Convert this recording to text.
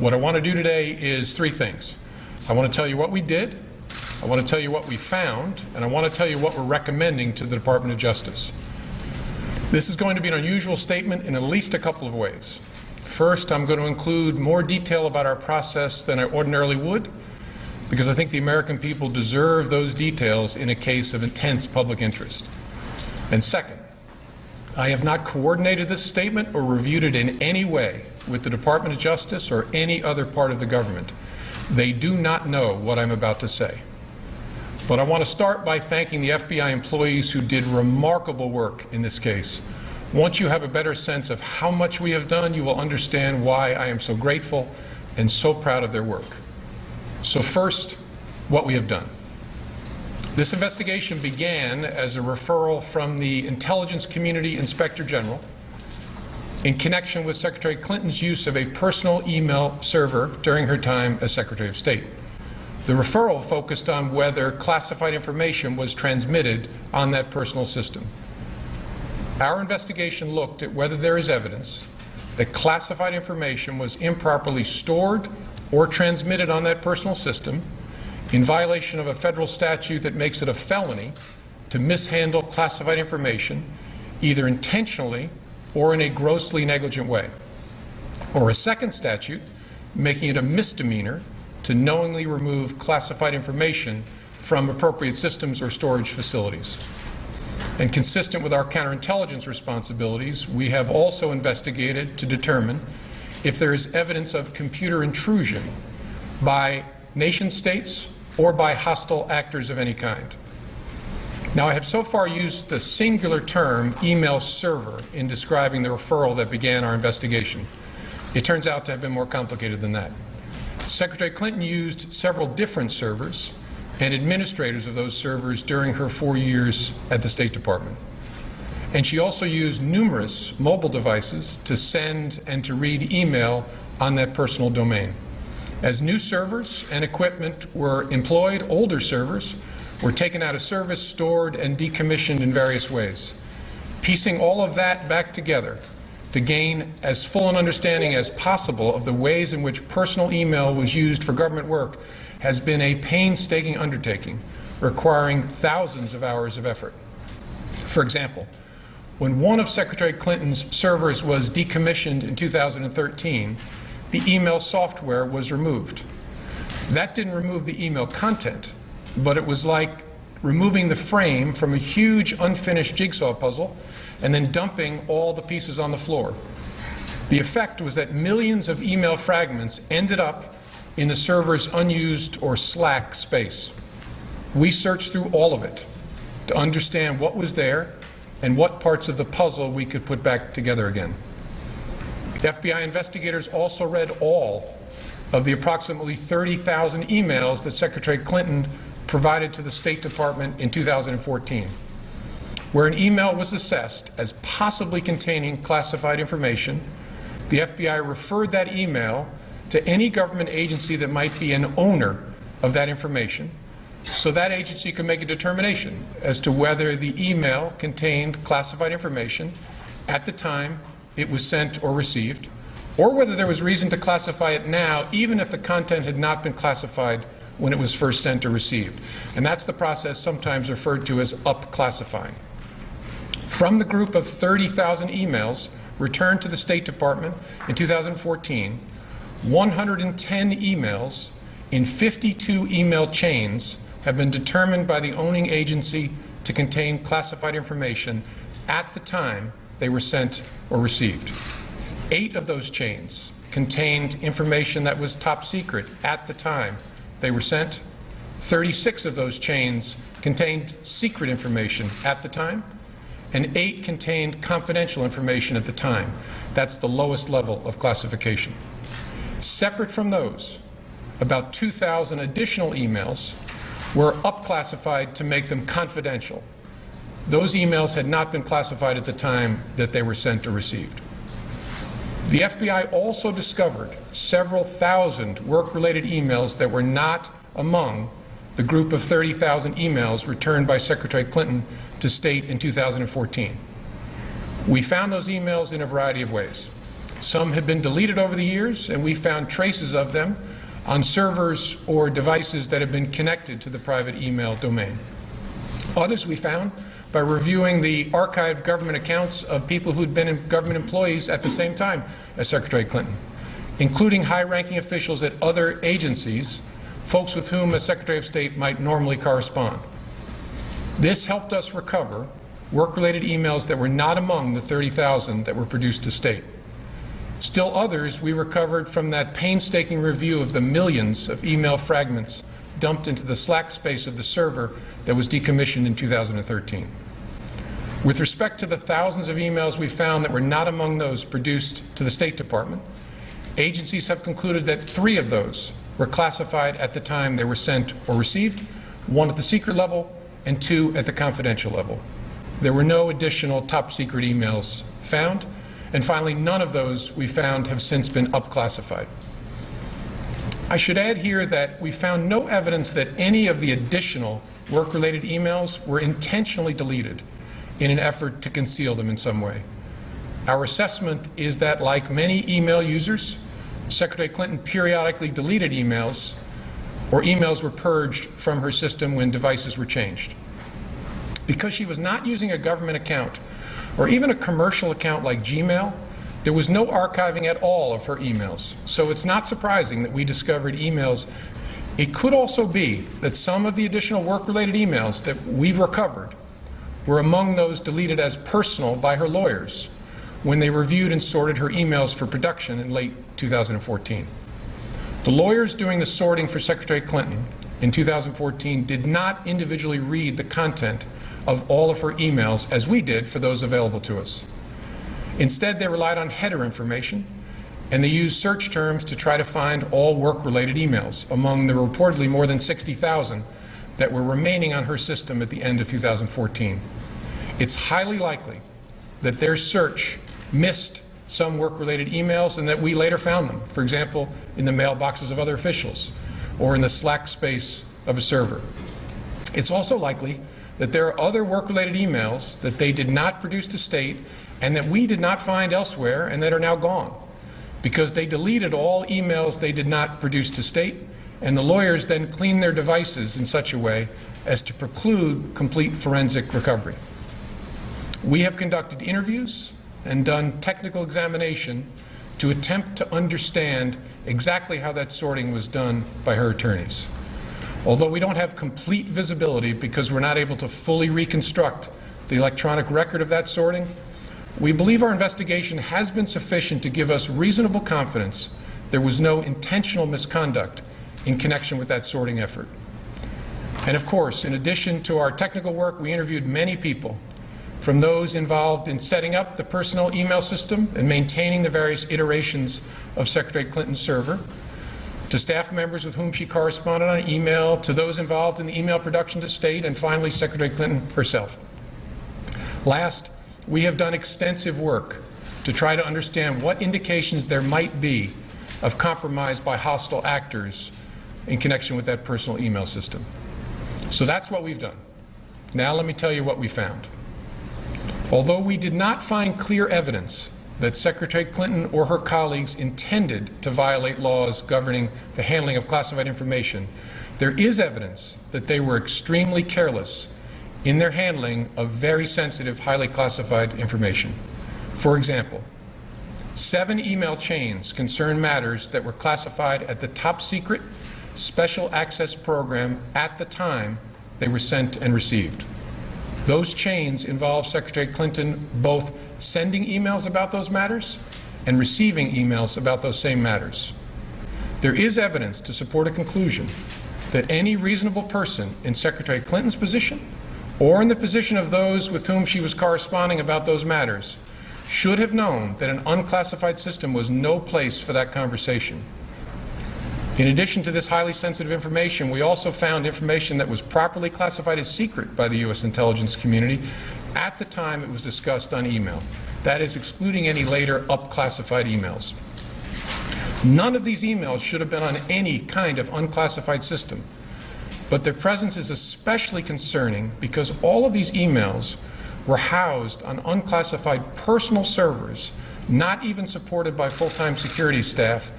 What I want to do today is three things. I want to tell you what we did, I want to tell you what we found, and I want to tell you what we're recommending to the Department of Justice. This is going to be an unusual statement in at least a couple of ways. First, I'm going to include more detail about our process than I ordinarily would, because I think the American people deserve those details in a case of intense public interest. And second, I have not coordinated this statement or reviewed it in any way with the Department of Justice or any other part of the government. They do not know what I'm about to say. But I want to start by thanking the FBI employees who did remarkable work in this case. Once you have a better sense of how much we have done, you will understand why I am so grateful and so proud of their work. So first, what we have done. This investigation began as a referral from the Intelligence Community Inspector General in connection with Secretary Clinton's use of a personal email server during her time as Secretary of State. The referral focused on whether classified information was transmitted on that personal system. Our investigation looked at whether there is evidence that classified information was improperly stored or transmitted on that personal system in violation of a federal statute that makes it a felony to mishandle classified information either intentionally or in a grossly negligent way, or a second statute making it a misdemeanor to knowingly remove classified information from appropriate systems or storage facilities. And consistent with our counterintelligence responsibilities, we have also investigated to determine if there is evidence of computer intrusion by nation states or by hostile actors of any kind. Now, I have so far used the singular term email server in describing the referral that began our investigation. It turns out to have been more complicated than that. Secretary Clinton used several different servers and administrators of those servers during her 4 years at the State Department. And she also used numerous mobile devices to send and to read email on that personal domain. As new servers and equipment were employed, older servers were taken out of service, stored, and decommissioned in various ways. Piecing all of that back together to gain as full an understanding as possible of the ways in which personal email was used for government work has been a painstaking undertaking, requiring thousands of hours of effort. For example, when one of Secretary Clinton's servers was decommissioned in 2013, the email software was removed. That didn't remove the email content, but it was like removing the frame from a huge unfinished jigsaw puzzle and then dumping all the pieces on the floor. The effect was that millions of email fragments ended up in the server's unused or slack space. We searched through all of it to understand what was there and what parts of the puzzle we could put back together again. FBI investigators also read all of the approximately 30,000 emails that Secretary Clinton provided to the State Department in 2014. Where an email was assessed as possibly containing classified information, the FBI referred that email to any government agency that might be an owner of that information, so that agency could make a determination as to whether the email contained classified information at the time it was sent or received, or whether there was reason to classify it now, even if the content had not been classified when it was first sent or received. And that's the process sometimes referred to as up-classifying. From the group of 30,000 emails returned to the State Department in 2014, 110 emails in 52 email chains have been determined by the owning agency to contain classified information at the time they were sent or received. 8 of those chains contained information that was top secret at the time they were sent. 36 of those chains contained secret information at the time, and 8 contained confidential information at the time. That's the lowest level of classification. Separate from those, about 2,000 additional emails were up-classified to make them confidential. Those emails had not been classified at the time that they were sent or received. The FBI also discovered several thousand work-related emails that were not among the group of 30,000 emails returned by Secretary Clinton to State in 2014. We found those emails in a variety of ways. Some have been deleted over the years, and we found traces of them on servers or devices that have been connected to the private email domain. Others we found by reviewing the archived government accounts of people who'd been government employees at the same time as Secretary Clinton, including high-ranking officials at other agencies, folks with whom a Secretary of State might normally correspond. This helped us recover work-related emails that were not among the 30,000 that were produced to State. Still others we recovered from that painstaking review of the millions of email fragments dumped into the slack space of the server that was decommissioned in 2013. With respect to the thousands of emails we found that were not among those produced to the State Department, agencies have concluded that 3 of those were classified at the time they were sent or received, 1 at the secret level and 2 at the confidential level. There were no additional top secret emails found, and finally none of those we found have since been upclassified. I should add here that we found no evidence that any of the additional work-related emails were intentionally deleted in an effort to conceal them in some way. Our assessment is that, like many email users, Secretary Clinton periodically deleted emails, or emails were purged from her system when devices were changed. Because she was not using a government account or even a commercial account like Gmail, there was no archiving at all of her emails. So it's not surprising that we discovered emails. It could also be that some of the additional work-related emails that we've recovered were among those deleted as personal by her lawyers when they reviewed and sorted her emails for production in late 2014. The lawyers doing the sorting for Secretary Clinton in 2014 did not individually read the content of all of her emails as we did for those available to us. Instead, they relied on header information, and they used search terms to try to find all work-related emails among the reportedly more than 60,000 that were remaining on her system at the end of 2014. It's highly likely that their search missed some work-related emails and that we later found them, for example, in the mailboxes of other officials or in the slack space of a server. It's also likely that there are other work-related emails that they did not produce to State and that we did not find elsewhere and that are now gone, because they deleted all emails they did not produce to State, and the lawyers then cleaned their devices in such a way as to preclude complete forensic recovery. We have conducted interviews and done technical examination to attempt to understand exactly how that sorting was done by her attorneys. Although we don't have complete visibility because we're not able to fully reconstruct the electronic record of that sorting, we believe our investigation has been sufficient to give us reasonable confidence there was no intentional misconduct in connection with that sorting effort. And of course, in addition to our technical work, we interviewed many people, from those involved in setting up the personal email system and maintaining the various iterations of Secretary Clinton's server, to staff members with whom she corresponded on email, to those involved in the email production to State, and finally Secretary Clinton herself. Last, we have done extensive work to try to understand what indications there might be of compromise by hostile actors in connection with that personal email system. So that's what we've done. Now let me tell you what we found. Although we did not find clear evidence that Secretary Clinton or her colleagues intended to violate laws governing the handling of classified information, there is evidence that they were extremely careless in their handling of very sensitive, highly classified information. For example, 7 email chains concern matters that were classified at the top secret special access program at the time they were sent and received. Those chains involve Secretary Clinton both sending emails about those matters and receiving emails about those same matters. There is evidence to support a conclusion that any reasonable person in Secretary Clinton's position or in the position of those with whom she was corresponding about those matters should have known that an unclassified system was no place for that conversation. In addition to this highly sensitive information, we also found information that was properly classified as secret by the U.S. intelligence community at the time it was discussed on email. That is, excluding any later up-classified emails. None of these emails should have been on any kind of unclassified system, but their presence is especially concerning because all of these emails were housed on unclassified personal servers not even supported by full-time security staff,